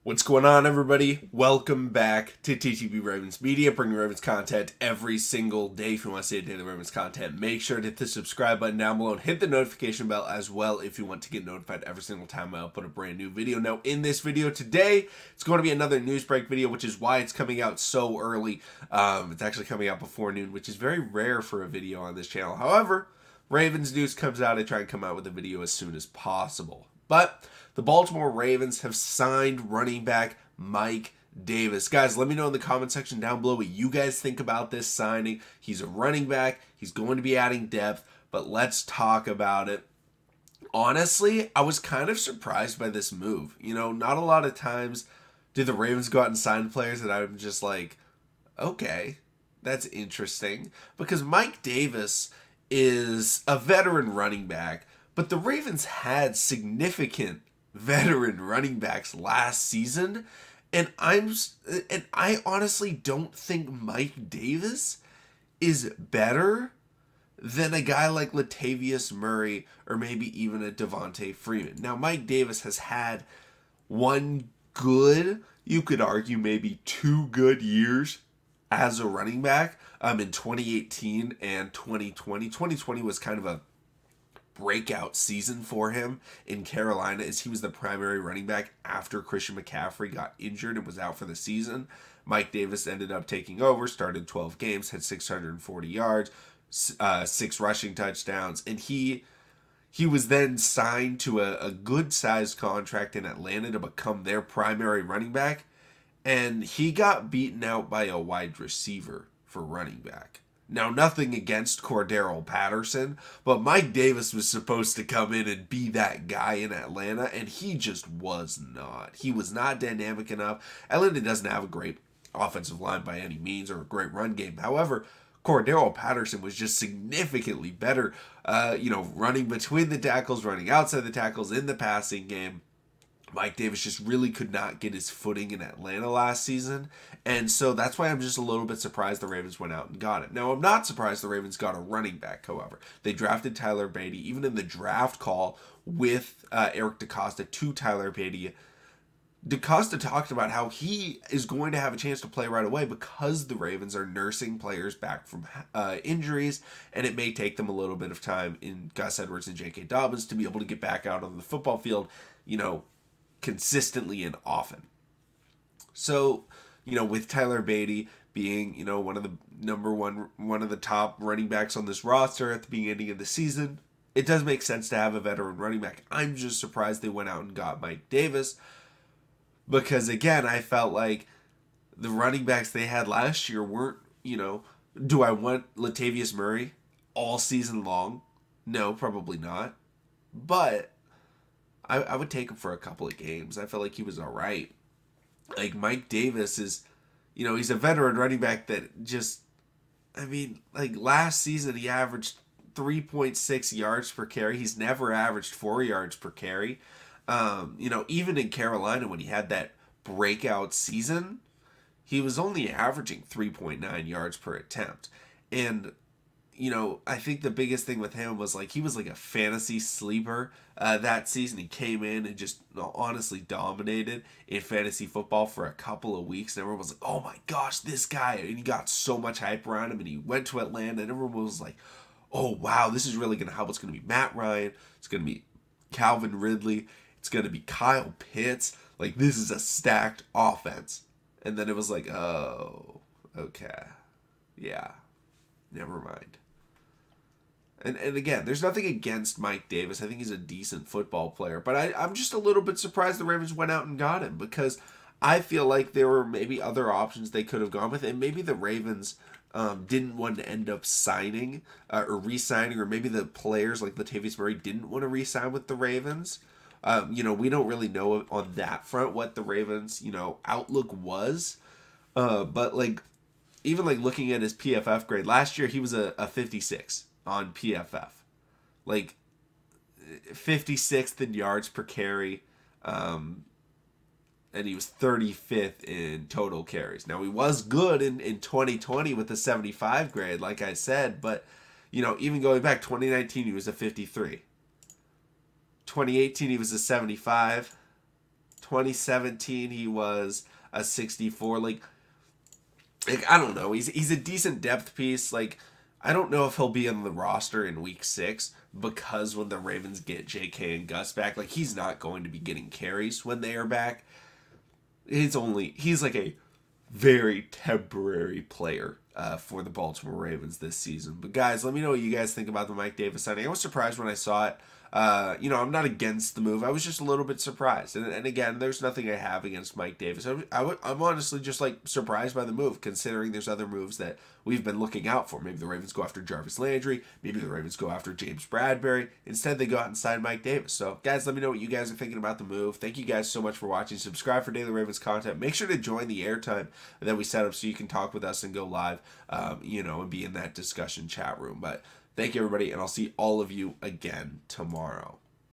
What's going on, everybody? Welcome back to TTB Ravens Media, bringing Ravens content every single day. If you want to see daily Ravens content, make sure to hit the subscribe button down below and hit the notification bell as well if you want to get notified every single time I upload a brand new video. Now, in this video today, it's going to be another news break video, which is why it's coming out so early. It's actually coming out before noon, which is very rare for a video on this channel. However, Ravens news comes out, I try and come out with a video as soon as possible. But the Baltimore Ravens have signed running back Mike Davis. Guys, let me know in the comment section down below what you guys think about this signing. He's a running back. He's going to be adding depth, but let's talk about it. Honestly, I was kind of surprised by this move. You know, not a lot of times do the Ravens go out and sign players that I'm just like, okay, that's interesting. Because Mike Davis is a veteran running back, but the Ravens had significant veteran running backs last season, and I honestly don't think Mike Davis is better than a guy like Latavius Murray or maybe even a Devontae Freeman. Now, Mike Davis has had one good, you could argue maybe two good years as a running back in 2018 and 2020. 2020 was kind of a breakout season for him in Carolina, as he was the primary running back after Christian McCaffrey got injured and was out for the season. Mike Davis ended up taking over, started 12 games, had 640 yards, 6 rushing touchdowns, and he was then signed to a good-sized contract in Atlanta to become their primary running back, and he got beaten out by a wide receiver for running back. Now, nothing against Cordero Patterson, but Mike Davis was supposed to come in and be that guy in Atlanta, and he just was not. He was not dynamic enough. Atlanta doesn't have a great offensive line by any means or a great run game. However, Cordero Patterson was just significantly better, running between the tackles, running outside the tackles in the passing game. Mike Davis just really could not get his footing in Atlanta last season, and so that's why I'm just a little bit surprised the Ravens went out and got it. Now, I'm not surprised the Ravens got a running back, however. They drafted Tyler Beatty, even in the draft call with Eric DeCosta to Tyler Beatty. DeCosta talked about how he is going to have a chance to play right away because the Ravens are nursing players back from injuries, and it may take them a little bit of time in Gus Edwards and J.K. Dobbins to be able to get back out on the football field, consistently and often. So, with Tyler Beatty being, one of the top running backs on this roster at the beginning of the season, it does make sense to have a veteran running back. I'm just surprised they went out and got Mike Davis because, again, I felt like the running backs they had last year weren't, do I want Latavius Murray all season long? No, probably not. But I would take him for a couple of games. I felt like he was all right. Like, Mike Davis is, he's a veteran running back that just, last season he averaged 3.6 yards per carry. He's never averaged 4 yards per carry. Even in Carolina when he had that breakout season, he was only averaging 3.9 yards per attempt. And I think the biggest thing with him was he was like a fantasy sleeper that season. He came in and just honestly dominated in fantasy football for a couple of weeks. And everyone was like, oh my gosh, this guy. And he got so much hype around him. And he went to Atlanta and everyone was like, oh wow, this is really going to help. It's going to be Matt Ryan. It's going to be Calvin Ridley. It's going to be Kyle Pitts. This is a stacked offense. And then it was like, oh, okay. Yeah, never mind. And again, there's nothing against Mike Davis. I think he's a decent football player. But I'm just a little bit surprised the Ravens went out and got him because I feel like there were maybe other options they could have gone with. And maybe the Ravens didn't want to end up signing or re-signing. Or maybe the players like Latavius Murray didn't want to re-sign with the Ravens. We don't really know on that front what the Ravens, outlook was. But even looking at his PFF grade, last year he was a 56. On PFF, 56th in yards per carry, and he was 35th in total carries. Now, he was good in 2020 with a 75 grade, like I said, but, even going back, 2019, he was a 53. 2018, he was a 75. 2017, he was a 64. Like I don't know. He's a decent depth piece. Like, I don't know if he'll be on the roster in week 6 because when the Ravens get JK and Gus back, like, he's not going to be getting carries when they are back. He's like a very temporary player for the Baltimore Ravens this season. But guys, let me know what you guys think about the Mike Davis signing. I was surprised when I saw it. I'm not against the move. I was just a little bit surprised. And again, there's nothing I have against Mike Davis. I'm honestly just like surprised by the move, considering there's other moves that we've been looking out for. Maybe the Ravens go after Jarvis Landry. Maybe the Ravens go after James Bradbury. Instead, they go out and sign Mike Davis. So, guys, let me know what you guys are thinking about the move. Thank you guys so much for watching. Subscribe for daily Ravens content. Make sure to join the airtime that we set up so you can talk with us and go live, and be in that discussion chat room. But thank you, everybody, and I'll see all of you again tomorrow.